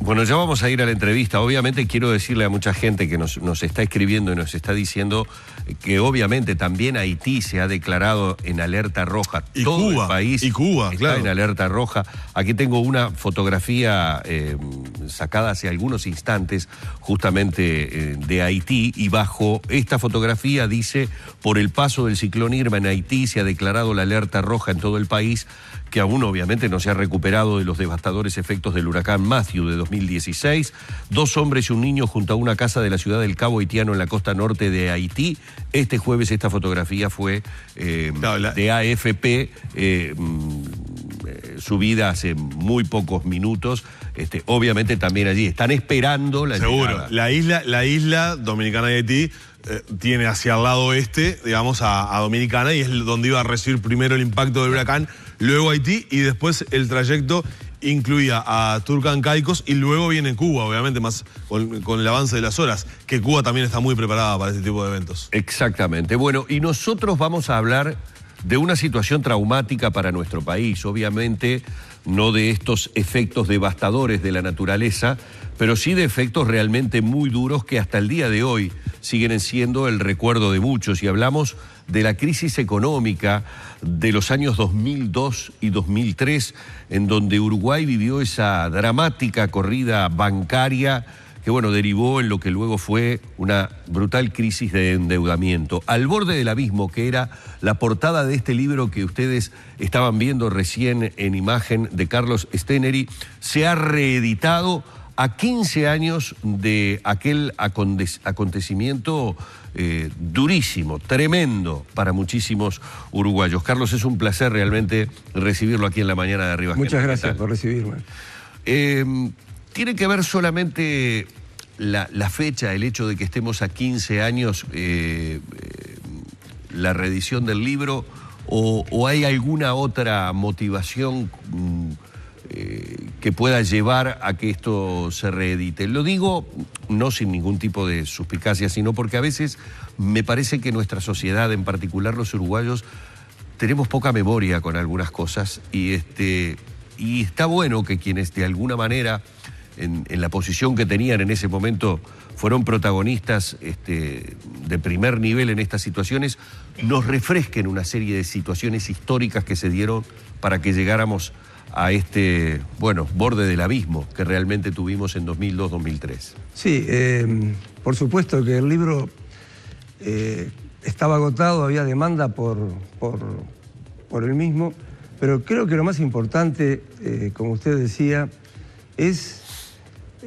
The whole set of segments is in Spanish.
Bueno, ya vamos a ir a la entrevista. Obviamente quiero decirle a mucha gente que nos está escribiendo y nos está diciendo que obviamente también Haití se ha declarado en alerta roja. Y todo Cuba, el país y Cuba, está claro, en alerta roja. Aquí tengo una fotografía sacada hace algunos instantes justamente de Haití, y bajo esta fotografía dice: por el paso del ciclón Irma en Haití se ha declarado la alerta roja en todo el país, que aún obviamente no se ha recuperado de los devastadores efectos del huracán Matthew de 2016. 2 hombres y un niño junto a una casa de la ciudad del Cabo Haitiano en la costa norte de Haití. Este jueves esta fotografía fue de AFP, subida hace muy pocos minutos. Obviamente también allí están esperando la llegada. La isla dominicana de Haití tiene hacia el lado oeste, digamos, a Dominicana, y es donde iba a recibir primero el impacto del huracán, luego Haití, y después el trayecto incluía a Turcán Caicos, y luego viene Cuba, obviamente, más con el avance de las horas, que Cuba también está muy preparada para este tipo de eventos. Exactamente. Bueno, y nosotros vamos a hablar de una situación traumática para nuestro país, obviamente no de estos efectos devastadores de la naturaleza, pero sí de efectos realmente muy duros que hasta el día de hoy siguen siendo el recuerdo de muchos. Y hablamos de la crisis económica de los años 2002 y 2003, en donde Uruguay vivió esa dramática corrida bancaria que, bueno, derivó en lo que luego fue una brutal crisis de endeudamiento. Al borde del abismo, que era la portada de este libro que ustedes estaban viendo recién en imagen, de Carlos Steneri, se ha reeditado a 15 años de aquel acontecimiento durísimo, tremendo para muchísimos uruguayos. Carlos, es un placer realmente recibirlo aquí en La Mañana de Arriba. Muchas gracias por recibirme. ¿Tiene que ver solamente la fecha, el hecho de que estemos a 15 años, la reedición del libro, o hay alguna otra motivación que pueda llevar a que esto se reedite? Lo digo no sin ningún tipo de suspicacia, sino porque a veces me parece que nuestra sociedad, en particular los uruguayos, tenemos poca memoria con algunas cosas, y está bueno que quienes de alguna manera, en la posición que tenían en ese momento, fueron protagonistas de primer nivel en estas situaciones, nos refresquen una serie de situaciones históricas que se dieron para que llegáramos a borde del abismo que realmente tuvimos en 2002-2003. Sí, por supuesto que el libro estaba agotado, había demanda por el mismo, pero creo que lo más importante, como usted decía, es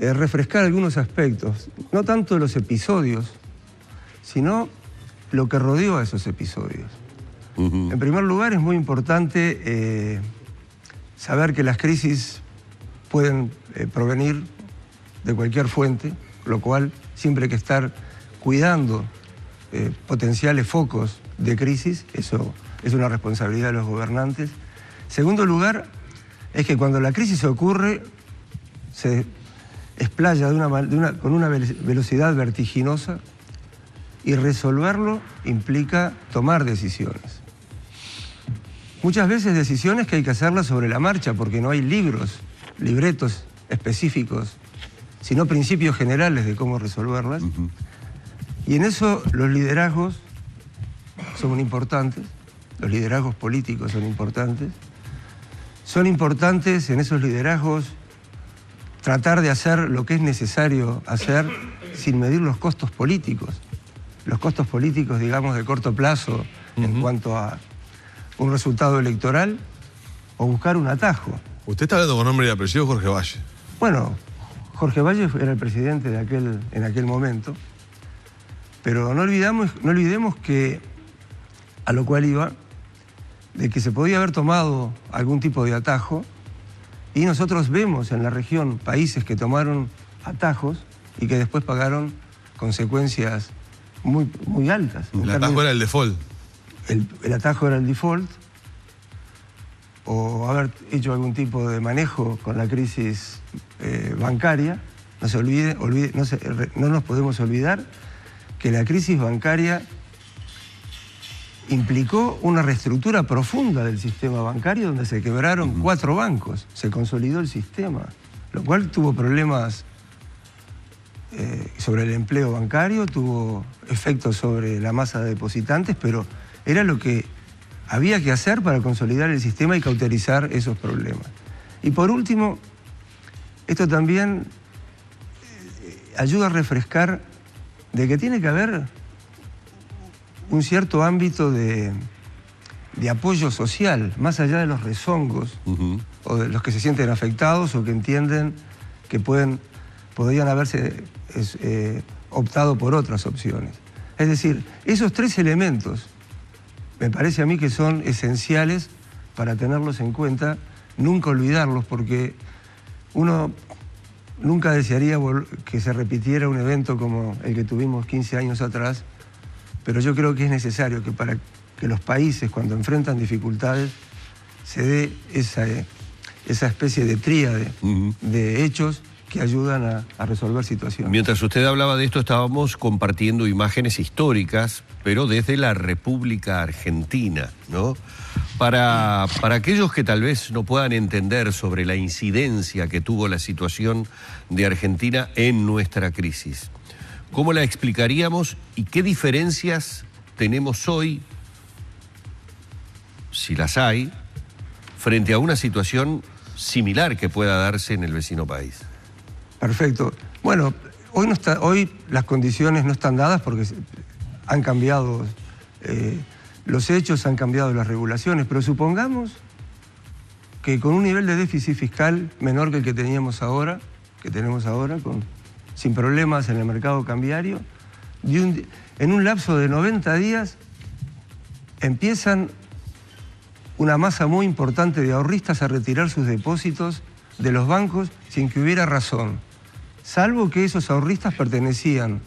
refrescar algunos aspectos, no tanto los episodios, sino lo que rodeó a esos episodios. En primer lugar, es muy importante saber que las crisis pueden provenir de cualquier fuente, lo cual siempre hay que estar cuidando potenciales focos de crisis. Eso es una responsabilidad de los gobernantes. Segundo lugar, es que cuando la crisis ocurre, se explaya con una velocidad vertiginosa, y resolverlo implica tomar decisiones. Muchas veces decisiones que hay que hacerlas sobre la marcha, porque no hay libretos específicos, sino principios generales de cómo resolverlas. Y en eso los liderazgos son importantes, los liderazgos políticos son importantes. Son importantes en esos liderazgos tratar de hacer lo que es necesario hacer sin medir los costos políticos. Los costos políticos, digamos, de corto plazo en cuanto a un resultado electoral, o buscar un atajo. Usted está hablando con nombre y apellido, Jorge Valle. Bueno, Jorge Valle era el presidente en aquel momento, pero no olvidemos que, a lo cual iba, de que se podía haber tomado algún tipo de atajo, y nosotros vemos en la región países que tomaron atajos y que después pagaron consecuencias muy, muy altas. El atajo era el default. El atajo era el default, o haber hecho algún tipo de manejo con la crisis bancaria. No nos podemos olvidar que la crisis bancaria implicó una reestructura profunda del sistema bancario, donde se quebraron 4 bancos, se consolidó el sistema. lo cual tuvo problemas sobre el empleo bancario, tuvo efectos sobre la masa de depositantes, pero era lo que había que hacer para consolidar el sistema y cauterizar esos problemas. Y por último, esto también ayuda a refrescar de que tiene que haber un cierto ámbito de apoyo social, más allá de los rezongos, o de los que se sienten afectados o que entienden que podrían haberse optado por otras opciones. Es decir, esos tres elementos me parece a mí que son esenciales para tenerlos en cuenta, nunca olvidarlos, porque uno nunca desearía que se repitiera un evento como el que tuvimos 15 años atrás, pero yo creo que es necesario que para que los países, cuando enfrentan dificultades, se dé esa especie de tríade de hechos que ayudan a resolver situaciones. Mientras usted hablaba de esto, estábamos compartiendo imágenes históricas, pero desde la República Argentina, ¿no? Para aquellos que tal vez no puedan entender sobre la incidencia que tuvo la situación de Argentina en nuestra crisis, ¿cómo la explicaríamos y qué diferencias tenemos hoy, si las hay, frente a una situación similar que pueda darse en el vecino país? Perfecto. Bueno, hoy las condiciones no están dadas porque han cambiado los hechos, han cambiado las regulaciones, pero supongamos que con un nivel de déficit fiscal menor que el que tenemos ahora, sin problemas en el mercado cambiario, en un lapso de 90 días empiezan una masa muy importante de ahorristas a retirar sus depósitos de los bancos sin que hubiera razón, salvo que esos ahorristas pertenecían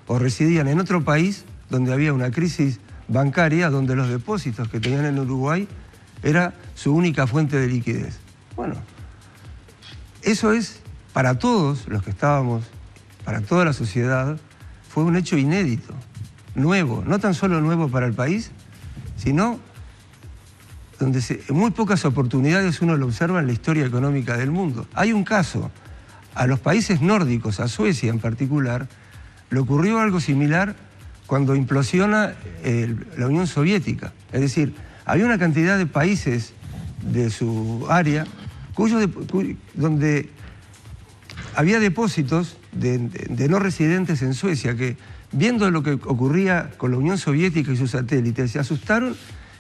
o residían en otro país donde había una crisis bancaria, donde los depósitos que tenían en Uruguay era su única fuente de liquidez. Bueno, eso es, para todos los que estábamos, para toda la sociedad, fue un hecho inédito, nuevo, no tan solo nuevo para el país, sino donde en muy pocas oportunidades uno lo observa en la historia económica del mundo. Hay un caso, a los países nórdicos, a Suecia en particular, le ocurrió algo similar cuando implosiona la Unión Soviética. Es decir, había una cantidad de países de su área donde había depósitos de no residentes en Suecia que, viendo lo que ocurría con la Unión Soviética y sus satélites, se asustaron,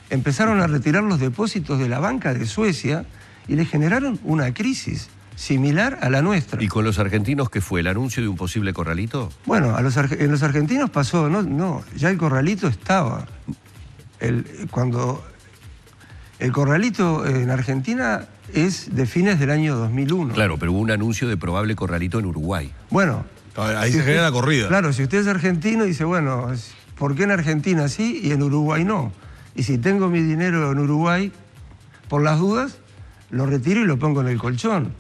empezaron a retirar los depósitos de la banca de Suecia y le generaron una crisis similar a la nuestra. ¿Y con los argentinos qué fue? ¿El anuncio de un posible corralito? Bueno, en los argentinos pasó, ya el corralito estaba. Cuando el corralito en Argentina es de fines del año 2001. Claro, pero hubo un anuncio de probable corralito en Uruguay. Bueno. Ahí se genera la corrida. Claro, si usted es argentino, dice, bueno, ¿por qué en Argentina sí y en Uruguay no? Y si tengo mi dinero en Uruguay, por las dudas, lo retiro y lo pongo en el colchón.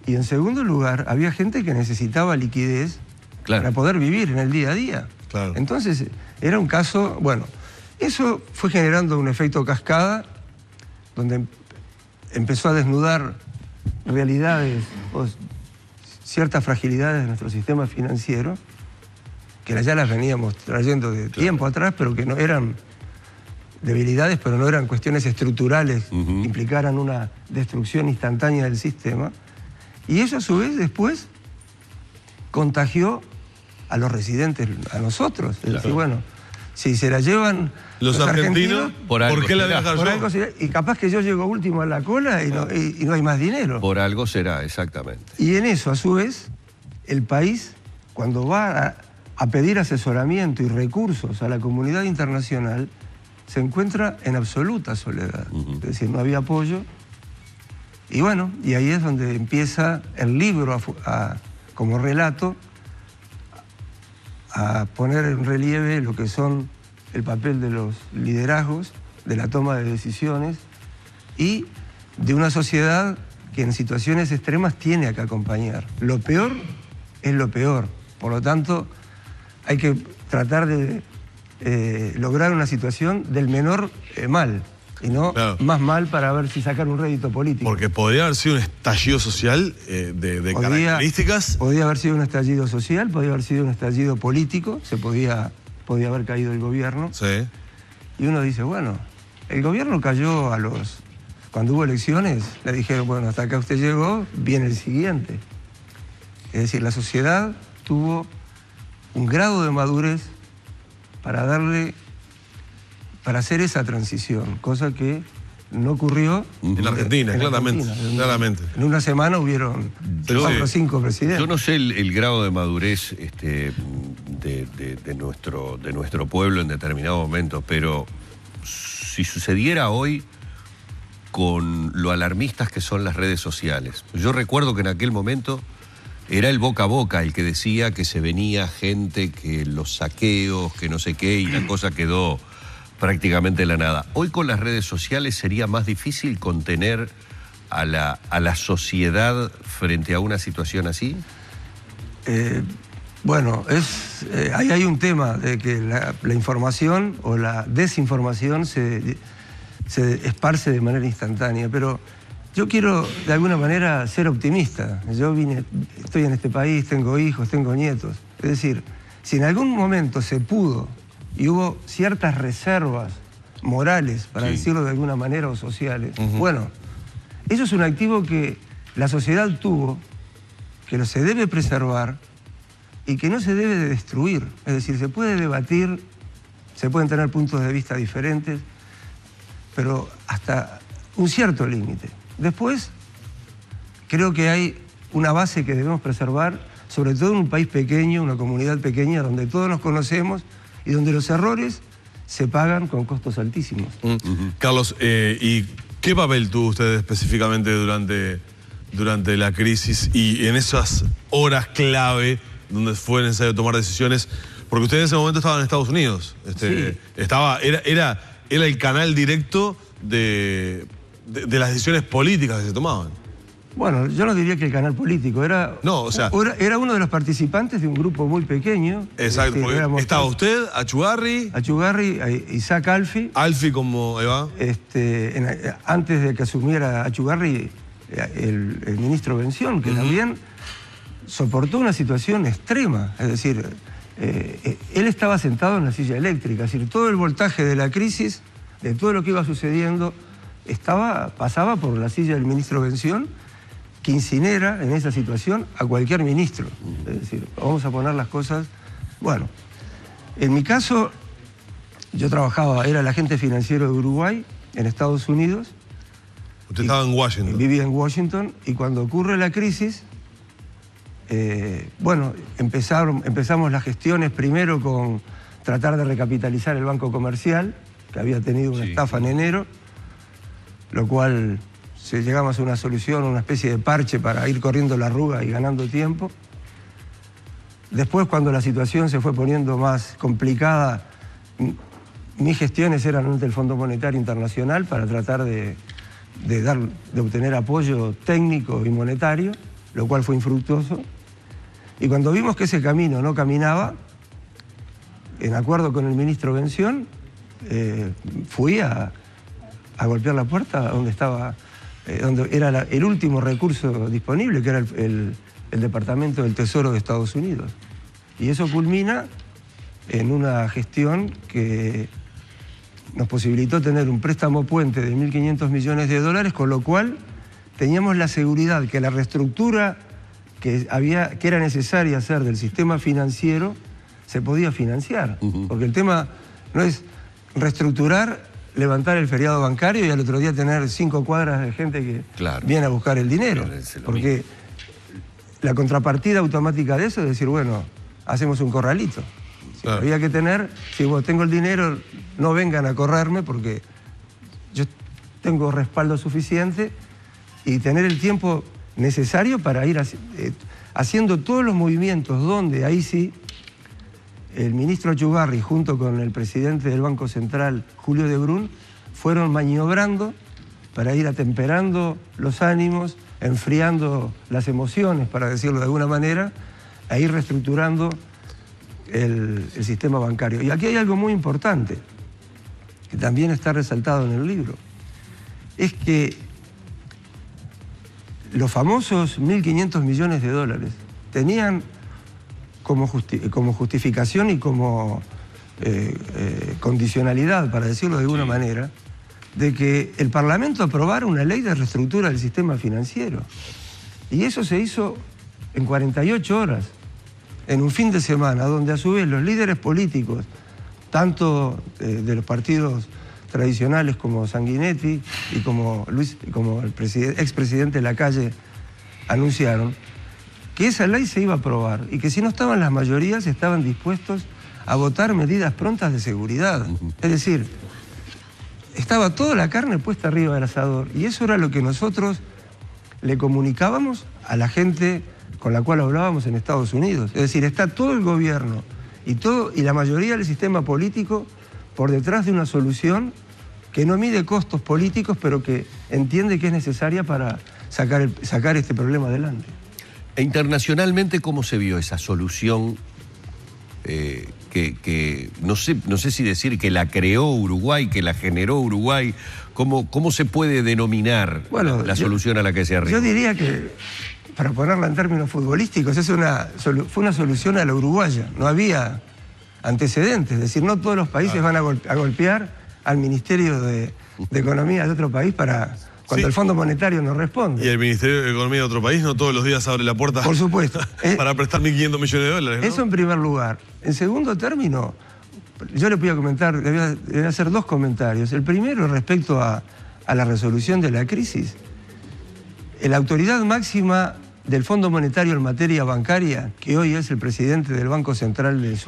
Y en segundo lugar, había gente que necesitaba liquidez para poder vivir en el día a día. Claro. Entonces, era un caso, bueno, eso fue generando un efecto cascada, donde empezó a desnudar realidades o ciertas fragilidades de nuestro sistema financiero, que ya las veníamos trayendo de tiempo atrás, pero que no eran debilidades, pero no eran cuestiones estructurales que implicaran una destrucción instantánea del sistema. Y eso a su vez después contagió a los residentes, a nosotros. Es decir, bueno, si se la llevan los argentinos, ¿por qué la dejan yo? Y capaz que yo llego último a la cola y no hay más dinero. Por algo será, exactamente. Y en eso, a su vez, el país, cuando va a pedir asesoramiento y recursos a la comunidad internacional, se encuentra en absoluta soledad. Es decir, no había apoyo. Y bueno, y ahí es donde empieza el libro como relato a poner en relieve lo que son el papel de los liderazgos, de la toma de decisiones y de una sociedad que en situaciones extremas tiene que acompañar. Lo peor es lo peor. Por lo tanto, hay que tratar de lograr una situación del menor mal. y no Claro. más mal para ver si sacar un rédito político. Porque podría haber sido un estallido social de características. Podía haber sido un estallido social, podía haber sido un estallido político, podía haber caído el gobierno. Sí. Y uno dice, bueno, el gobierno cayó cuando hubo elecciones, le dijeron, bueno, hasta acá usted llegó, viene el siguiente. Es decir, la sociedad tuvo un grado de madurez para hacer esa transición, cosa que no ocurrió En la Argentina, en claramente. Argentina. Claramente. En una semana hubieron 4 o 5 presidentes. Yo no sé el grado de madurez de nuestro pueblo en determinado momento, pero si sucediera hoy con lo alarmistas que son las redes sociales. Yo recuerdo que en aquel momento era el boca a boca el que decía que se venía gente, que los saqueos, que no sé qué, y la cosa quedó prácticamente en la nada. Hoy con las redes sociales sería más difícil contener a la sociedad frente a una situación así. Bueno, ahí hay un tema de que la información o la desinformación se esparce de manera instantánea, pero yo quiero de alguna manera ser optimista. Estoy en este país, tengo hijos, tengo nietos. Es decir, si en algún momento se pudo y hubo ciertas reservas morales, para decirlo de alguna manera, o sociales, bueno, eso es un activo que la sociedad tuvo, que se debe preservar y que no se debe de destruir. Es decir, se puede debatir, se pueden tener puntos de vista diferentes, pero hasta un cierto límite. Después, creo que hay una base que debemos preservar, sobre todo en un país pequeño, una comunidad pequeña, donde todos nos conocemos y donde los errores se pagan con costos altísimos. Carlos, ¿y qué papel tuvo usted específicamente durante la crisis y en esas horas clave donde fue necesario tomar decisiones? Porque usted en ese momento estaba en Estados Unidos. Sí. Era el canal directo de las decisiones políticas que se tomaban. Bueno, yo no diría que el canal político, era uno de los participantes de un grupo muy pequeño. Exacto, porque estaba usted, Achugarri, Isaac Alfi. Alfi como, ahí va. Antes de que asumiera Achugarri, el ministro Bención, que también soportó una situación extrema. Es decir, él estaba sentado en la silla eléctrica. Es decir, todo el voltaje de la crisis, de todo lo que iba sucediendo, pasaba por la silla del ministro Bención, que incinera en esa situación a cualquier ministro. Es decir, vamos a poner las cosas... Bueno, en mi caso, yo era el agente financiero de Uruguay, en Estados Unidos. Usted estaba en Washington. Vivía en Washington, y cuando ocurre la crisis, bueno, empezamos las gestiones primero con tratar de recapitalizar el Banco Comercial, que había tenido una estafa en enero, lo cual llegamos a una solución, una especie de parche para ir corriendo la arruga y ganando tiempo. Después, cuando la situación se fue poniendo más complicada, mis gestiones eran ante el Fondo Monetario Internacional para tratar de obtener apoyo técnico y monetario, lo cual fue infructuoso. Y cuando vimos que ese camino no caminaba, en acuerdo con el ministro Bención, fui a golpear la puerta donde era el último recurso disponible, que era el Departamento del Tesoro de Estados Unidos. Y eso culmina en una gestión que nos posibilitó tener un préstamo puente de 1.500 millones de dólares, con lo cual teníamos la seguridad que la reestructura que era necesaria hacer del sistema financiero se podía financiar. Porque el tema no es reestructurar, levantar el feriado bancario y al otro día tener 5 cuadras de gente que viene a buscar el dinero. Porque la contrapartida automática de eso es decir, bueno, hacemos un corralito. Había que tener, si tengo el dinero, no vengan a correrme porque yo tengo respaldo suficiente, y tener el tiempo necesario para ir haciendo todos los movimientos donde ahí sí el ministro Achugarri, junto con el presidente del Banco Central, Julio de Brún, fueron maniobrando para ir atemperando los ánimos, enfriando las emociones, para decirlo de alguna manera, e ir reestructurando el sistema bancario. Y aquí hay algo muy importante, que también está resaltado en el libro. es que los famosos 1.500 millones de dólares tenían como justificación y como condicionalidad, para decirlo de alguna manera, de que el Parlamento aprobara una ley de reestructura del sistema financiero. Y eso se hizo en 48 horas, en un fin de semana, donde a su vez los líderes políticos, tanto de los partidos tradicionales como Sanguinetti y como el expresidente Lacalle, anunciaron que esa ley se iba a aprobar y que si no estaban las mayorías estaban dispuestos a votar medidas prontas de seguridad. Es decir, estaba toda la carne puesta arriba del asador y eso era lo que nosotros le comunicábamos a la gente con la cual hablábamos en Estados Unidos. Es decir, está todo el gobierno y la mayoría del sistema político por detrás de una solución que no mide costos políticos, pero que entiende que es necesaria para sacar este problema adelante. E internacionalmente, ¿cómo se vio esa solución que no sé si decir que la creó Uruguay, que la generó Uruguay? ¿Cómo se puede denominar la solución a la que se arriba? Yo diría que, para ponerla en términos futbolísticos, fue una solución a la uruguaya. No había antecedentes, es decir, no todos los países van a golpear al Ministerio de Economía de otro país cuando el Fondo Monetario no responde. Y el Ministerio de Economía de otro país no todos los días abre la puerta. Por supuesto. Para prestar 1.500 millones de dólares, ¿no? Eso en primer lugar. En segundo término, yo le voy a comentar, le voy a hacer dos comentarios. El primero respecto a la resolución de la crisis. La autoridad máxima del Fondo Monetario en materia bancaria, que hoy es el presidente del Banco Central de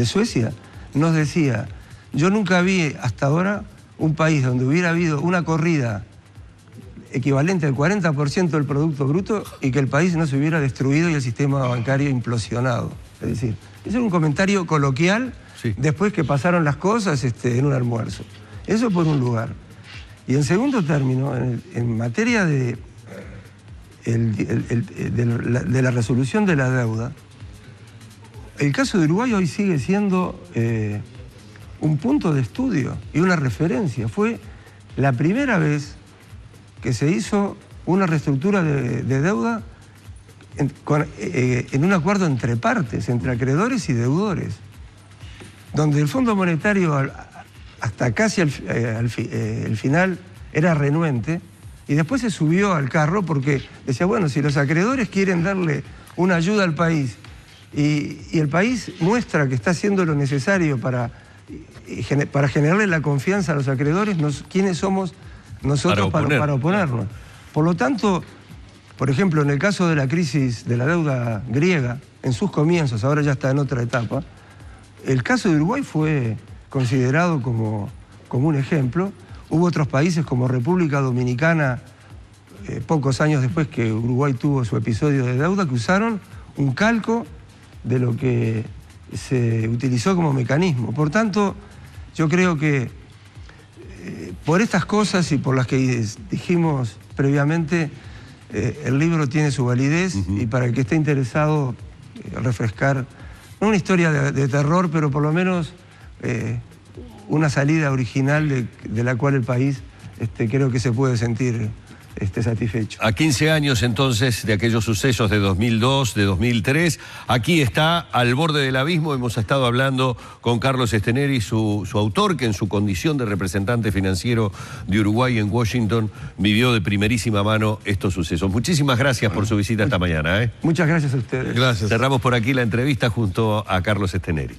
Suecia, nos decía: yo nunca vi hasta ahora un país donde hubiera habido una corrida equivalente al 40% del Producto Bruto y que el país no se hubiera destruido y el sistema bancario implosionado. Es decir, ese es un comentario coloquial después que pasaron las cosas en un almuerzo. Eso por un lugar. Y en segundo término, en materia de la resolución de la deuda, el caso de Uruguay hoy sigue siendo un punto de estudio y una referencia. Fue la primera vez que se hizo una reestructura de deuda en un acuerdo entre partes, entre acreedores y deudores, donde el Fondo Monetario hasta casi el final era renuente y después se subió al carro porque decía, bueno, si los acreedores quieren darle una ayuda al país y el país muestra que está haciendo lo necesario para generarle la confianza a los acreedores, ¿quiénes somos nosotros para oponernos? Por lo tanto, por ejemplo, en el caso de la crisis de la deuda griega, en sus comienzos, ahora ya está en otra etapa, el caso de Uruguay fue considerado como un ejemplo. Hubo otros países como República Dominicana, pocos años después que Uruguay tuvo su episodio de deuda, que usaron un calco de lo que se utilizó como mecanismo. Por tanto, yo creo que por estas cosas y por las que dijimos previamente, el libro tiene su validez y para el que esté interesado refrescar, no una historia de terror, pero por lo menos una salida original de la cual el país creo que se puede sentir satisfecho. A 15 años entonces de aquellos sucesos de 2002, de 2003, aquí está Al borde del abismo. Hemos estado hablando con Carlos Steneri, su autor, que en su condición de representante financiero de Uruguay en Washington vivió de primerísima mano estos sucesos. Muchísimas gracias por su visita esta mañana. Muchas gracias a ustedes. Gracias. Cerramos por aquí la entrevista junto a Carlos Steneri.